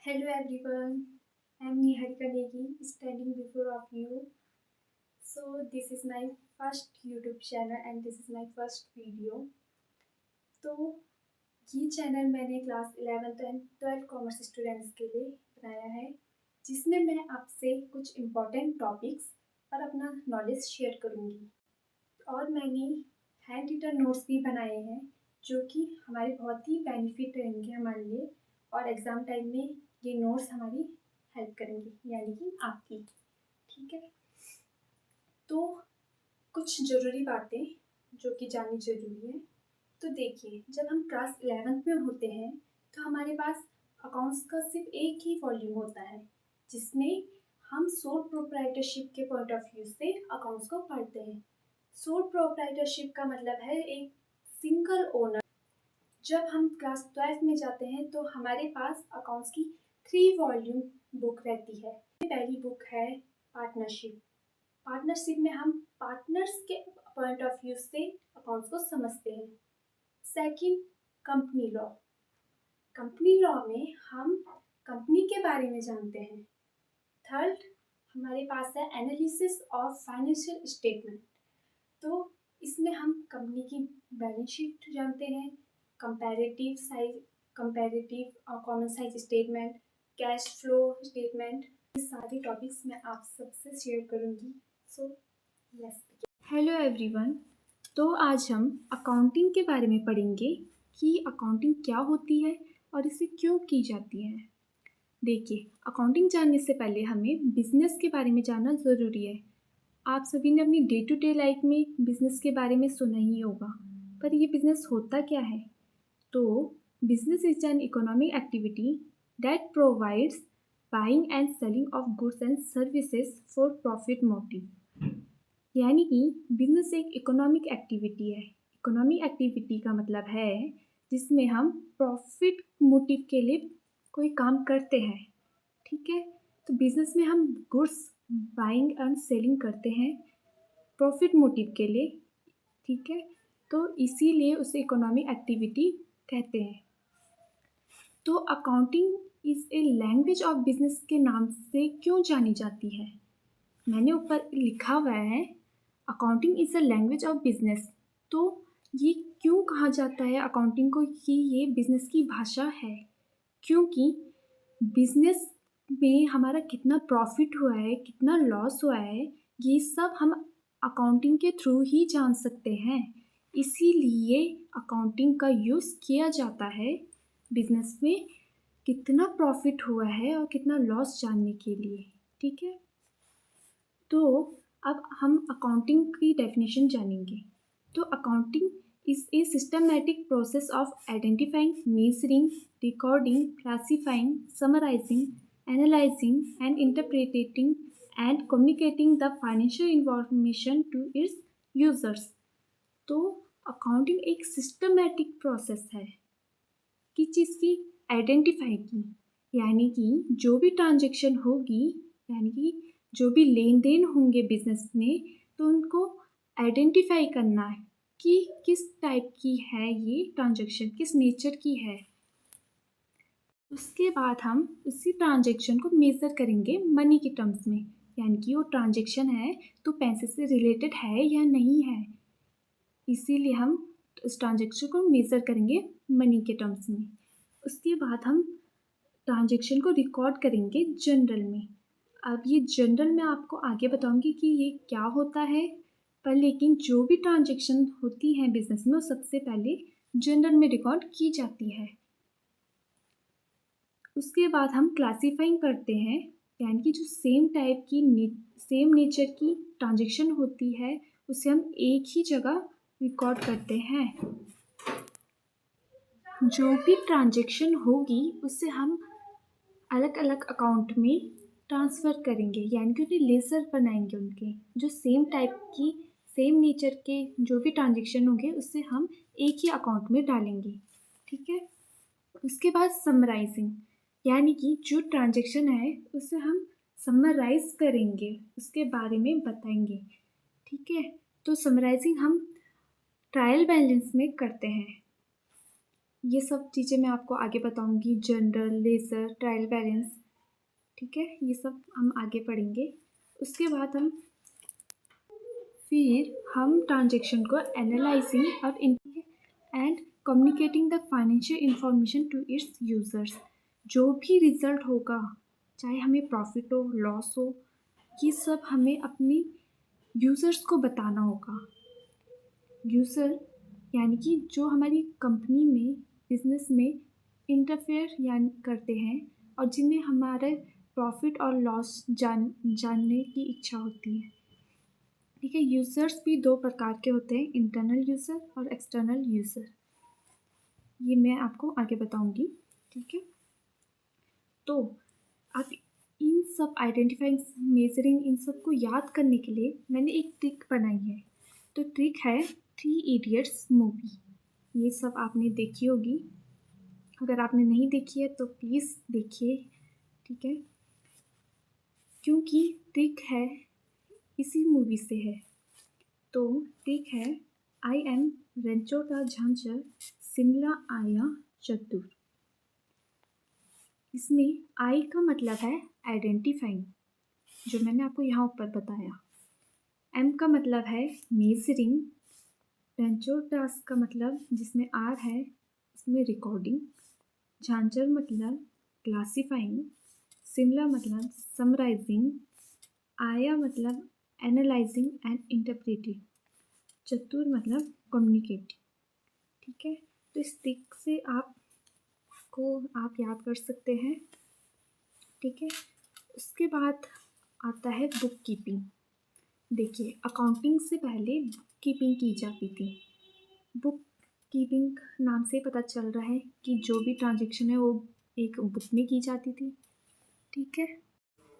Hello everyone, I am Niharika Negi standing before of you. So this is my first YouTube channel and this is my first video. तो ये channel मैंने class 11th and 12th commerce students के लिए बनाया है, जिसमें मैं आपसे कुछ इम्पोर्टेंट टॉपिक्स और अपना नॉलेज शेयर करूँगी। और मैंने हैंड रिटन नोट्स भी बनाए हैं जो कि हमारे बहुत ही बेनिफिट रहेंगे हमारे लिए, और एग्ज़ाम टाइम में ये नोट्स हमारी हेल्प करेंगे, यानी कि आपकी। ठीक है, तो कुछ ज़रूरी बातें जो कि जाननी ज़रूरी है। तो देखिए, जब हम क्लास 11th में होते हैं तो हमारे पास अकाउंट्स का सिर्फ एक ही वॉल्यूम होता है, जिसमें हम सोल प्रोप्राइटरशिप के पॉइंट ऑफ व्यू से अकाउंट्स को पढ़ते हैं। सोल प्रोप्राइटरशिप का मतलब है एक सिंगल ओनर। जब हम क्लास 12th में जाते हैं तो हमारे पास अकाउंट्स की 3 वॉल्यूम बुक रहती है। पहली बुक है पार्टनरशिप। पार्टनरशिप में हम पार्टनर्स के पॉइंट ऑफ व्यू से अकाउंट्स को समझते हैं। Second, company law. Company law में हम कंपनी के बारे में जानते हैं। थर्ड, हमारे पास है एनालिसिस ऑफ फाइनेंशियल स्टेटमेंट। तो इसमें हम कंपनी की बैलेंस शीट जानते हैं, कंपैरेटिव और common size statement, cash flow statement. ये सारे टॉपिक्स मैं आप सबसे शेयर करूँगी। So let's begin. Hello everyone, तो आज हम अकाउंटिंग के बारे में पढ़ेंगे कि अकाउंटिंग क्या होती है और इसे क्यों की जाती है। देखिए, अकाउंटिंग जानने से पहले हमें बिजनेस के बारे में जानना ज़रूरी है। आप सभी ने अपनी डे टू डे लाइफ में बिजनेस के बारे में सुना ही होगा, पर ये बिजनेस होता क्या है? तो business is an economic activity that provides buying and selling of goods and services for profit motive. यानी कि बिजनेस एक इकोनॉमिक एक्टिविटी है। इकोनॉमिक एक्टिविटी का मतलब है जिसमें हम प्रॉफिट मोटिव के लिए कोई काम करते हैं। ठीक है, तो बिजनेस में हम गुड्स बाइंग एंड सेलिंग करते हैं प्रॉफिट मोटिव के लिए। ठीक है, तो इसीलिए उसे इकोनॉमिक एक्टिविटी कहते हैं। तो accounting is a language of business के नाम से क्यों जानी जाती है? मैंने ऊपर लिखा हुआ है accounting is a language of business. तो ये क्यों कहा जाता है अकाउंटिंग को कि ये बिजनेस की भाषा है? क्योंकि बिजनेस में हमारा कितना प्रॉफिट हुआ है, कितना लॉस हुआ है, ये सब हम अकाउंटिंग के थ्रू ही जान सकते हैं। इसीलिए अकाउंटिंग का यूज़ किया जाता है बिजनेस में कितना प्रॉफिट हुआ है और कितना लॉस जानने के लिए। ठीक है, तो अब हम अकाउंटिंग की डेफिनेशन जानेंगे। तो accounting is a systematic process of identifying, measuring, recording, classifying, summarizing, analyzing, and interpreting and communicating the financial information to its users. तो अकाउंटिंग एक सिस्टमैटिक प्रोसेस है कि चीज़ की आइडेंटिफाई की, यानी कि जो भी ट्रांजेक्शन होगी, यानी कि जो भी लेन देन होंगे बिजनेस में, तो उनको आइडेंटिफाई करना है कि किस टाइप की है ये ट्रांजैक्शन, किस नेचर की है। उसके बाद हम उसी ट्रांजैक्शन को मेज़र करेंगे मनी के टर्म्स में, यानी कि वो ट्रांजैक्शन है तो पैसे से रिलेटेड है या नहीं है। इसीलिए हम उस ट्रांजैक्शन को मेज़र करेंगे मनी के टर्म्स में। उसके बाद हम ट्रांजैक्शन को रिकॉर्ड करेंगे जनरल में। अब ये जनरल मैं आपको आगे बताऊंगी कि ये क्या होता है, पर लेकिन जो भी ट्रांजैक्शन होती है बिजनेस में वो सबसे पहले जनरल में रिकॉर्ड की जाती है। उसके बाद हम क्लासीफाइंग करते हैं, यानी कि जो सेम टाइप की सेम नेचर की ट्रांजैक्शन होती है उसे हम एक ही जगह रिकॉर्ड करते हैं। जो भी ट्रांजैक्शन होगी उससे हम अलग अलग अकाउंट में ट्रांसफ़र करेंगे, यानी कि उन्हें लेज़र बनाएंगे। उनके जो सेम टाइप की सेम नेचर के जो भी ट्रांजैक्शन होंगे उससे हम एक ही अकाउंट में डालेंगे। ठीक है, उसके बाद समराइजिंग, यानी कि जो ट्रांजैक्शन है उसे हम समराइज़ करेंगे, उसके बारे में बताएंगे। ठीक है, तो समराइजिंग हम ट्रायल बैलेंस में करते हैं। ये सब चीज़ें मैं आपको आगे बताऊंगी, जनरल, लेज़र, ट्रायल बैलेंस, ठीक है, ये सब हम आगे पढ़ेंगे। उसके बाद हम ट्रांजेक्शन को एनालाइजिंग और and communicating the financial information to its users. जो भी रिज़ल्ट होगा, चाहे हमें प्रॉफिट हो, लॉस हो, ये सब हमें अपने यूज़र्स को बताना होगा। यूज़र यानी कि जो हमारी कंपनी में, बिजनेस में इंटरफेयर यानी करते हैं और जिन्हें हमारे प्रॉफिट और लॉस जानने की इच्छा होती है, ठीक है। यूज़र्स भी दो प्रकार के होते हैं, इंटरनल यूज़र और एक्सटर्नल यूज़र। ये मैं आपको आगे बताऊंगी, ठीक है। तो आप इन सब आइडेंटिफाइंग, मेजरिंग, इन सब को याद करने के लिए मैंने एक ट्रिक बनाई है। तो ट्रिक है 3 इडियट्स मूवी। ये सब आपने देखी होगी, अगर आपने नहीं देखी है तो प्लीज़ देखिए, ठीक है, क्योंकि ट्रिक है इसी मूवी से है। तो ट्रिक है, आई एम रेंचोटा झांझर शिमला आया चतुर। इसमें आई का मतलब है आइडेंटिफाइंग, जो मैंने आपको यहाँ ऊपर बताया। एम का मतलब है मेजरिंग, रेंचोटास का मतलब जिसमें आर है उसमें रिकॉर्डिंग, झांझर मतलब क्लासीफाइंग, शिमला मतलब समराइजिंग, आया मतलब एनालाइजिंग एंड इंटरप्रेटिंग, चतुर मतलब कम्युनिकेटिंग, ठीक है। तो इस ट्रिक से आप याद कर सकते हैं, ठीक है। उसके बाद आता है बुक कीपिंग। देखिए, अकाउंटिंग से पहले बुक कीपिंग की जाती थी। बुक कीपिंग नाम से पता चल रहा है कि जो भी ट्रांजेक्शन है वो एक बुक में की जाती थी, ठीक है।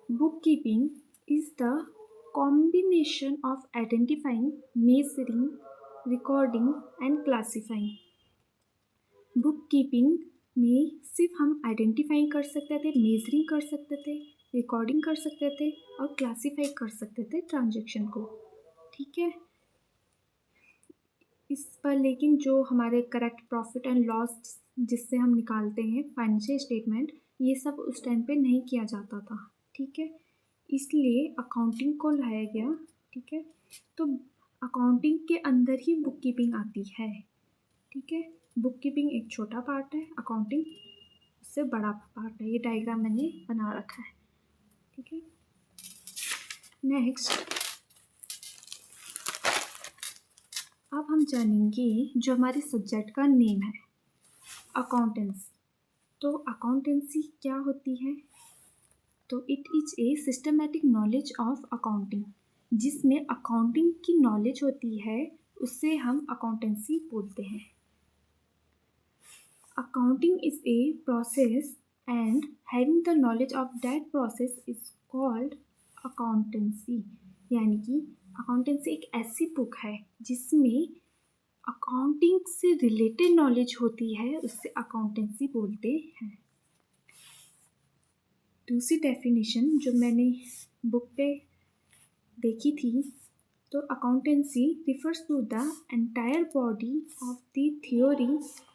Book keeping is the combination of identifying, measuring, recording and classifying. Book keeping में सिर्फ हम आइडेंटिफाइंग कर सकते थे, मेजरिंग कर सकते थे, रिकॉर्डिंग कर सकते थे और क्लासीफाई कर सकते थे ट्रांजेक्शन को, ठीक है। इस पर लेकिन जो हमारे करेक्ट प्रॉफिट एंड लॉस जिससे हम निकालते हैं फाइनेंशियल स्टेटमेंट, ये सब उस टाइम पे नहीं किया जाता था, ठीक है। इसलिए अकाउंटिंग को लाया गया, ठीक है। तो अकाउंटिंग के अंदर ही बुक कीपिंग आती है, ठीक है। बुक कीपिंग एक छोटा पार्ट है, अकाउंटिंग उससे बड़ा पार्ट है। ये डायग्राम मैंने बना रखा है, ठीक है। नेक्स्ट अब हम जानेंगे जो हमारे सब्जेक्ट का नेम है, अकाउंटेंसी। तो अकाउंटेंसी क्या होती है? तो it is a systematic knowledge of accounting. जिसमें अकाउंटिंग की नॉलेज होती है उससे हम अकाउंटेंसी बोलते हैं। Accounting is a process and having the knowledge of that process is called accountancy. यानी कि अकाउंटेंसी एक ऐसी बुक है जिसमें अकाउंटिंग से रिलेटेड नॉलेज होती है, उससे अकाउंटेंसी बोलते हैं। दूसरी डेफिनेशन जो मैंने बुक पे देखी थी, तो accountancy refers to the entire body of the theory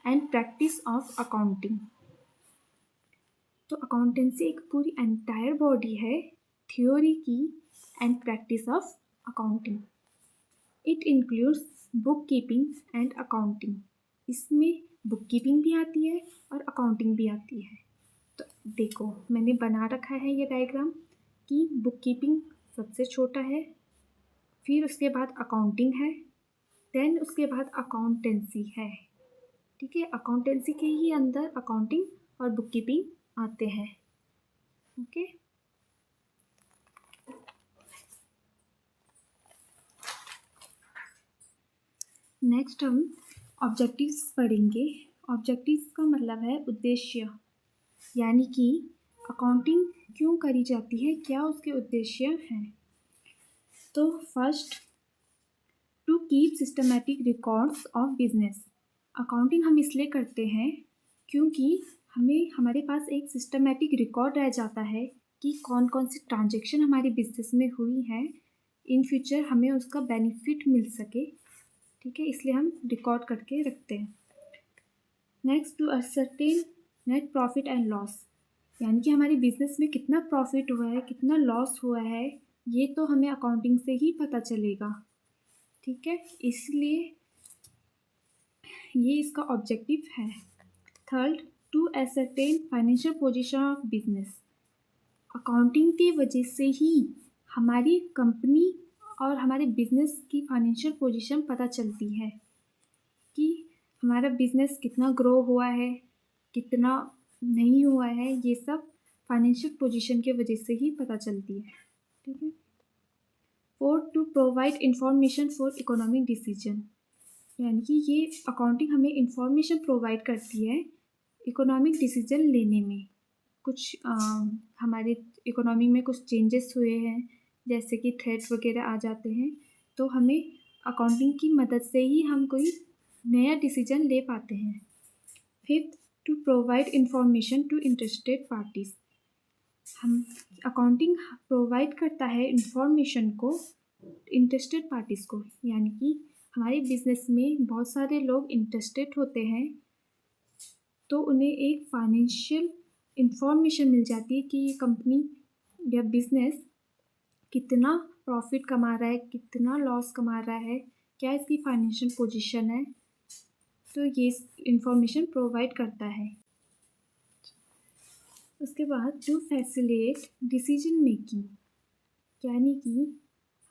and practice of accounting. तो अकाउंटेंसी एक पूरी एंटायर बॉडी है थ्योरी की and practice of accounting. It includes book keeping and accounting. इसमें बुक कीपिंग भी आती है और अकाउंटिंग भी आती है। तो देखो, मैंने बना रखा है ये डायग्राम कि बुक कीपिंग सबसे छोटा है, फिर उसके बाद अकाउंटिंग है, देन उसके बाद अकाउंटेंसी है, ठीक है। अकाउंटेंसी के ही अंदर अकाउंटिंग और बुक कीपिंग आते हैं, ओके। नेक्स्ट हम ऑब्जेक्टिव्स पढ़ेंगे। ऑब्जेक्टिव्स का मतलब है उद्देश्य, यानी कि अकाउंटिंग क्यों करी जाती है, क्या उसके उद्देश्य हैं। तो first, to keep systematic records of business. Accounting हम इसलिए करते हैं क्योंकि हमारे पास एक सिस्टमैटिक रिकॉर्ड रह जाता है कि कौन कौन सी ट्रांजेक्शन हमारे बिजनेस में हुई हैं, इन फ्यूचर हमें उसका बेनिफिट मिल सके, ठीक है। इसलिए हम रिकॉर्ड करके रखते हैं। Next, to ascertain net profit and loss, यानी कि हमारे बिजनेस में कितना प्रॉफिट हुआ है, कितना लॉस हुआ है, ये तो हमें अकाउंटिंग से ही पता चलेगा। ठीक है, इसलिए ये इसका ऑब्जेक्टिव है। Third, to ascertain financial position of business, accounting की वजह से ही हमारी कंपनी और हमारे बिजनेस की फाइनेंशियल पोजीशन पता चलती है कि हमारा बिजनेस कितना ग्रो हुआ है, कितना नहीं हुआ है, ये सब फाइनेंशियल पोजीशन के वजह से ही पता चलती है। ठीक है। Fourth, to provide information for economic decision, यानी कि ये अकाउंटिंग हमें इंफॉर्मेशन प्रोवाइड करती है इकोनॉमिक डिसीजन लेने में। कुछ हमारे इकोनॉमी में कुछ चेंजेस हुए हैं, जैसे कि थ्रेट्स वगैरह आ जाते हैं, तो हमें अकाउंटिंग की मदद से ही हम कोई नया डिसीजन ले पाते हैं। Fifth, to provide information to interested parties, हम अकाउंटिंग प्रोवाइड करता है इंफॉर्मेशन को इंटरेस्टेड पार्टीज़ को, यानी कि हमारे बिजनेस में बहुत सारे लोग इंटरेस्टेड होते हैं, तो उन्हें एक फाइनेंशियल इंफॉर्मेशन मिल जाती है कि ये कंपनी या बिजनेस कितना प्रॉफिट कमा रहा है, कितना लॉस कमा रहा है, क्या इसकी फाइनेंशियल पोजीशन है, तो ये इंफॉर्मेशन प्रोवाइड करता है। उसके बाद, टू फैसिलिटेट डिसीजन मेकिंग, यानी कि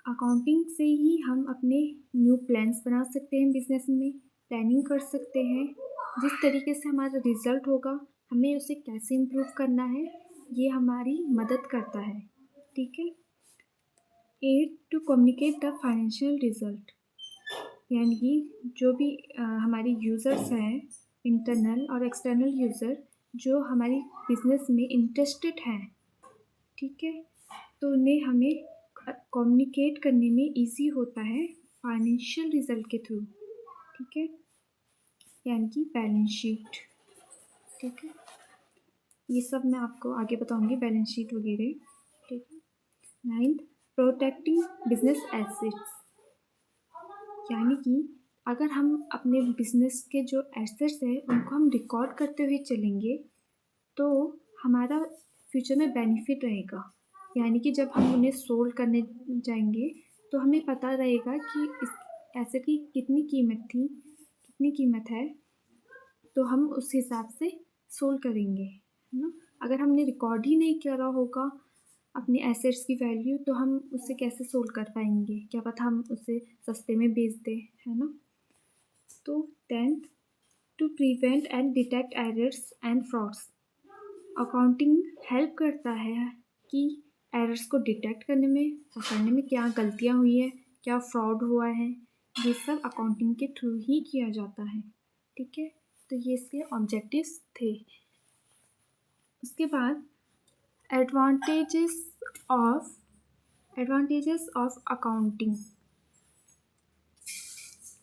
अकाउंटिंग से ही हम अपने न्यू प्लान्स बना सकते हैं, बिजनेस में प्लानिंग कर सकते हैं, जिस तरीके से हमारा रिज़ल्ट होगा, हमें उसे कैसे इम्प्रूव करना है, ये हमारी मदद करता है। ठीक है। 8, to communicate the financial result, यानी कि जो भी हमारे यूज़र्स हैं, इंटरनल और एक्सटर्नल यूज़र, जो हमारी बिजनेस में इंटरेस्टेड हैं, ठीक है, तो उन्हें हमें कम्युनिकेट करने में इजी होता है फाइनेंशियल रिज़ल्ट के थ्रू। ठीक है, यानी कि बैलेंस शीट। ठीक है, ये सब मैं आपको आगे बताऊंगी, बैलेंस शीट वगैरह। ठीक है। 9th, प्रोटेक्टिंग बिजनेस एसेट्स, यानी कि अगर हम अपने बिजनेस के जो एसेट्स हैं उनको हम रिकॉर्ड करते हुए चलेंगे तो हमारा फ्यूचर में बेनिफिट रहेगा, यानी कि जब हम उन्हें सोल्ड करने जाएंगे तो हमें पता रहेगा कि इस एसेट की कितनी कीमत थी, कितनी कीमत है, तो हम उस हिसाब से सोल्ड करेंगे, है ना। अगर हमने रिकॉर्ड ही नहीं करा होगा अपने एसेट्स की वैल्यू, तो हम उससे कैसे सोल्ड कर पाएंगे, क्या पता हम उसे सस्ते में बेच दें, है ना। तो 10th, to prevent and detect errors and frauds, accounting help करता है कि एरर्स को डिटेक्ट करने में, पकड़ने में, क्या गलतियाँ हुई है, क्या फ्रॉड हुआ है, ये सब अकाउंटिंग के थ्रू ही किया जाता है। ठीक है, तो ये इसके ऑब्जेक्टिव्स थे। उसके बाद एडवांटेजेस ऑफ अकाउंटिंग,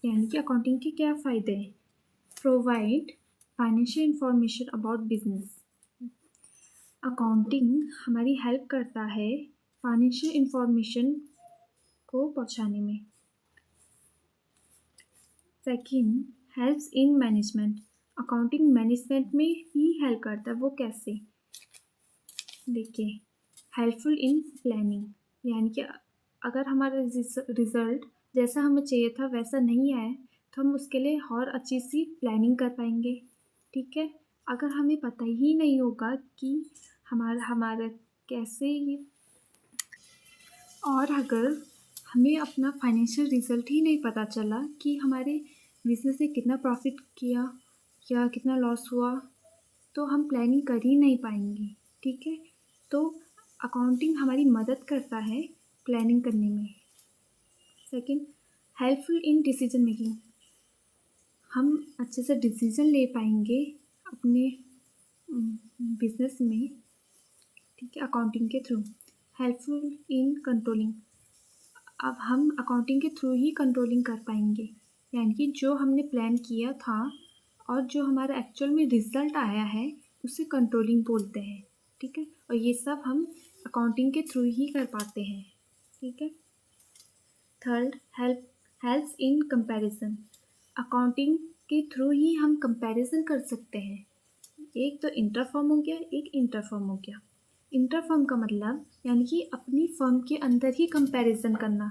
यानी कि अकाउंटिंग के क्या फ़ायदे हैं। Provide financial information about business, accounting हमारी हेल्प करता है फाइनेंशियल इंफॉर्मेशन को पहुंचाने में। Second, helps in management, accounting management में ही हेल्प करता है। वो कैसे, देखिए, हेल्पफुल इन प्लानिंग, यानी कि अगर हमारा रिज़ल्ट जैसा हमें चाहिए था वैसा नहीं आया तो हम उसके लिए और अच्छी सी प्लानिंग कर पाएंगे। ठीक है, अगर हमें पता ही नहीं होगा कि हमारा कैसे ये, और अगर हमें अपना फाइनेंशियल रिज़ल्ट ही नहीं पता चला कि हमारे बिजनेस ने कितना प्रॉफिट किया या कितना लॉस हुआ, तो हम प्लानिंग कर ही नहीं पाएंगे। ठीक है, तो अकाउंटिंग हमारी मदद करता है प्लानिंग करने में। Second, helpful in decision making, हम अच्छे से डिसीजन ले पाएंगे अपने बिजनेस में। ठीक है, अकाउंटिंग के थ्रू। हेल्पफुल इन कंट्रोलिंग, अब हम अकाउंटिंग के थ्रू ही कंट्रोलिंग कर पाएंगे, यानी कि जो हमने प्लान किया था और जो हमारा एक्चुअल में रिज़ल्ट आया है उसे कंट्रोलिंग बोलते हैं। ठीक है, और ये सब हम अकाउंटिंग के थ्रू ही कर पाते हैं। ठीक है। Third, helps in comparison, accounting के थ्रू ही हम कंपैरिजन कर सकते हैं। एक तो इंटर फर्म हो गया, एक इंटर फर्म हो गया। इंटर फर्म का मतलब यानी कि अपनी फर्म के अंदर ही कंपैरिजन करना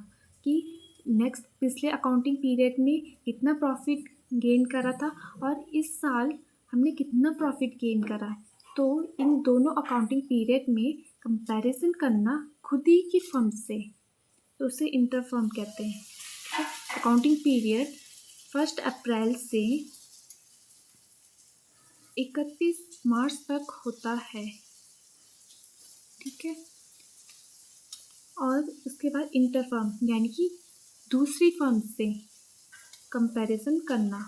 कि नेक्स्ट पिछले अकाउंटिंग पीरियड में कितना प्रॉफिट गेन करा था और इस साल हमने कितना प्रॉफिट गेन करा है। तो इन दोनों अकाउंटिंग पीरियड में कंपैरिजन करना खुद ही की फर्म से, तो उसे इंटर फर्म कहते हैं। अकाउंटिंग पीरियड 1 अप्रैल से 31 मार्च तक होता है, ठीक है। और उसके बाद इंटर फर्म यानी कि दूसरी फर्म से कंपैरिजन करना,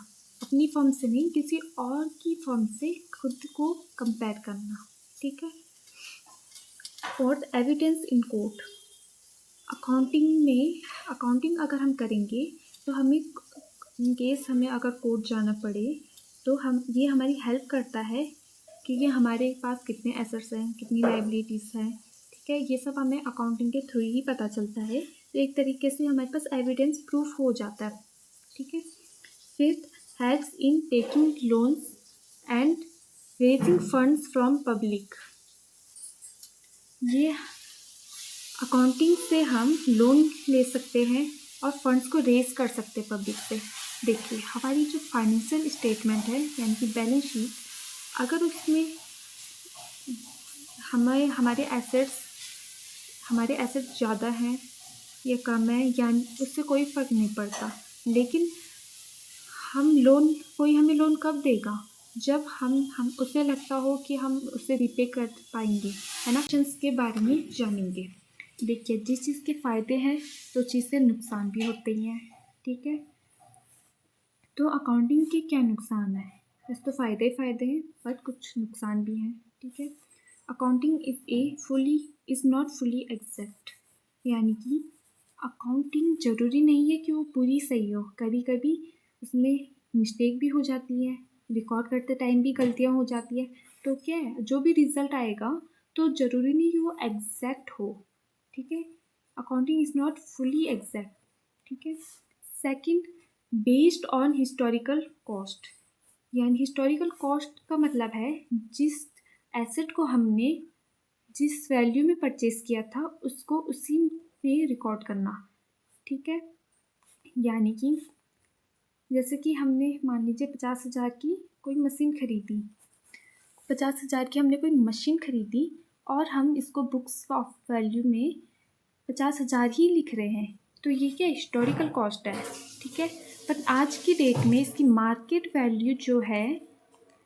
अपनी फर्म से नहीं किसी और की फर्म से खुद को कंपेयर करना, ठीक है। Fourth, evidence in court. Accounting अगर हम करेंगे तो हमें इन केस हमें अगर कोर्ट जाना पड़े तो ये हमारी हेल्प करता है कि ये हमारे पास कितने एसेट्स हैं, कितनी लायबिलिटीज़ हैं, ठीक है। ये सब हमें अकाउंटिंग के थ्रू ही पता चलता है। तो एक तरीके से हमारे पास एविडेंस प्रूफ हो जाता है, ठीक है। Fifth, helps in taking loans and raising funds from public. ये अकाउंटिंग से हम लोन ले सकते हैं और फंड्स को रेज कर सकते हैं पब्लिक से। देखिए हमारी जो फाइनेंशियल स्टेटमेंट है यानी कि बैलेंस शीट, अगर उसमें हमारे एसेट्स ज़्यादा हैं या कम है या उससे कोई फ़र्क नहीं पड़ता, लेकिन कोई हमें लोन कब देगा, जब हम उसे लगता हो कि हम उसे रिपे कर पाएंगे, है ना। ऑप्शंस के बारे में जानेंगे। देखिए जिस चीज़ के फ़ायदे हैं तो चीज़ से नुकसान भी होते ही हैं, ठीक है। तो अकाउंटिंग के क्या नुकसान है, वैसे तो फ़ायदे ही फ़ायदे हैं बट कुछ नुकसान भी हैं, ठीक है। Accounting is not fully exact, यानी कि अकाउंटिंग ज़रूरी नहीं है कि वो पूरी सही हो, कभी कभी उसमें मिस्टेक भी हो जाती है, रिकॉर्ड करते टाइम भी गलतियाँ हो जाती है। तो क्या है, जो भी रिज़ल्ट आएगा तो ज़रूरी नहीं कि वो एग्जैक्ट हो, ठीक है। Accounting is not fully exact, ठीक है। Second, based on historical cost, यानी हिस्टोरिकल कॉस्ट का मतलब है जिस एसेट को हमने जिस वैल्यू में परचेज किया था उसको उसी में रिकॉर्ड करना, ठीक है। यानी कि जैसे कि हमने मान लीजिए 50,000 की कोई मशीन खरीदी, 50,000 की हमने कोई मशीन खरीदी और हम इसको बुक्स ऑफ वैल्यू में 50,000 ही लिख रहे हैं, तो ये क्या हिस्टोरिकल कॉस्ट है, ठीक है। पर आज की डेट में इसकी मार्केट वैल्यू जो है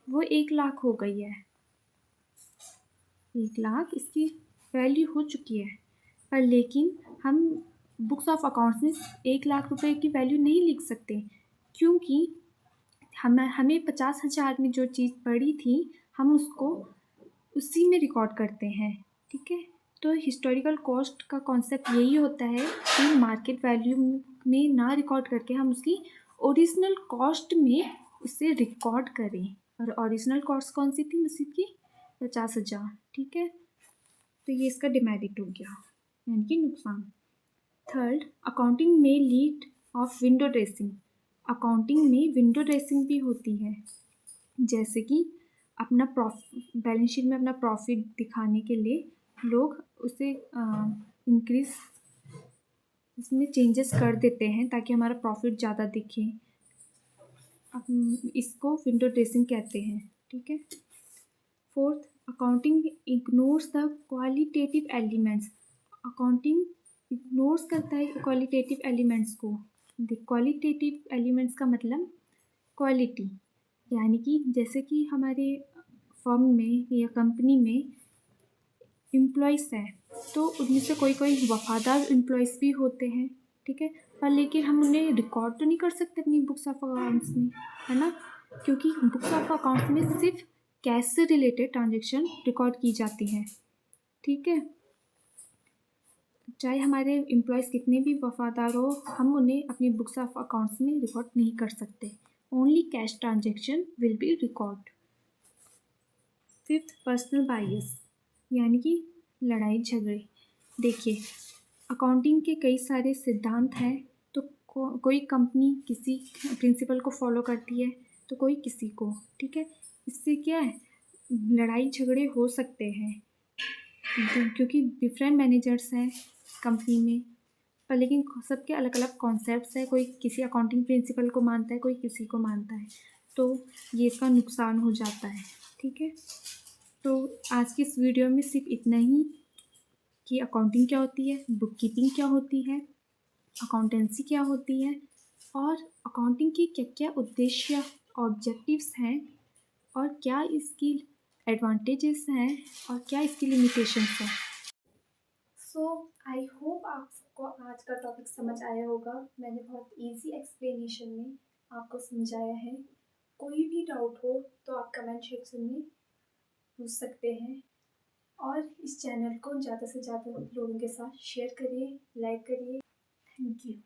वो 1,00,000 हो गई है, 1,00,000 इसकी वैल्यू हो चुकी है। पर लेकिन हम बुक्स ऑफ अकाउंट्स में 1,00,000 रुपए की वैल्यू नहीं लिख सकते, क्योंकि हमें 50,000 में जो चीज़ पड़ी थी हम उसको उसी में रिकॉर्ड करते हैं, ठीक है। तो हिस्टोरिकल कॉस्ट का कॉन्सेप्ट यही होता है कि मार्केट वैल्यू में ना रिकॉर्ड करके हम उसकी ओरिजिनल कॉस्ट में उसे रिकॉर्ड करें। और ओरिजिनल कॉस्ट कौन सी थी मशीन की, 50,000, ठीक है। तो ये इसका डिमेरिट हो गया यानी कि नुकसान। थर्ड, अकाउंटिंग में lead of window dressing. Accounting में विंडो ड्रेसिंग भी होती है, जैसे कि अपना बैलेंस शीट में अपना प्रॉफिट दिखाने के लिए लोग उसे इंक्रीज उसमें चेंजेस कर देते हैं ताकि हमारा प्रॉफिट ज़्यादा दिखे, इसको विंडो ड्रेसिंग कहते हैं, ठीक है। Fourth, accounting ignores the qualitative elements. Accounting ignores करता है क्वालिटेटिव एलिमेंट्स को। क्वालिटेटिव एलिमेंट्स का मतलब क्वालिटी, यानी कि जैसे कि हमारे फर्म में या कंपनी में एम्प्लॉयज़ हैं तो उनमें से कोई वफ़ादार एम्प्लॉयज़ भी होते हैं, ठीक है। पर लेकिन हम उन्हें रिकॉर्ड तो नहीं कर सकते अपनी बुक्स ऑफ अकाउंट्स में, है ना, क्योंकि बुक्स ऑफ अकाउंट्स में सिर्फ कैश से रिलेटेड ट्रांजेक्शन रिकॉर्ड की जाती हैं, ठीक है। चाहे हमारे एम्प्लॉयज़ कितने भी वफ़ादार हो, हम उन्हें अपनी बुक्स ऑफ अकाउंट्स में रिकॉर्ड नहीं कर सकते। Only cash transaction will be record. Fifth, personal bias, यानी कि लड़ाई झगड़े। देखिए अकाउंटिंग के कई सारे सिद्धांत हैं, तो कोई कंपनी किसी प्रिंसिपल को फॉलो करती है तो कोई किसी को, ठीक है। इससे क्या है, लड़ाई झगड़े हो सकते हैं क्योंकि डिफरेंट मैनेजर्स हैं कंपनी में, पर लेकिन सबके अलग अलग कॉन्सेप्ट्स हैं। कोई किसी अकाउंटिंग प्रिंसिपल को मानता है, कोई किसी को मानता है, तो ये इसका नुकसान हो जाता है, ठीक है। तो आज की इस वीडियो में सिर्फ इतना ही कि अकाउंटिंग क्या होती है, बुक कीपिंग क्या होती है, अकाउंटेंसी क्या होती है, और अकाउंटिंग की क्या क्या उद्देश्य ऑब्जेक्टिव्स हैं, और क्या इसकी एडवांटेजेस हैं और क्या इसकी लिमिटेशंस हैं। सो आई होप आप सबको आज का टॉपिक समझ आया होगा। मैंने बहुत इजी एक्सप्लेनेशन में आपको समझाया है। कोई भी डाउट हो तो आप कमेंट सेक्शन में पूछ सकते हैं, और इस चैनल को ज़्यादा से ज़्यादा लोगों के साथ शेयर करिए, लाइक करिए। Thank you.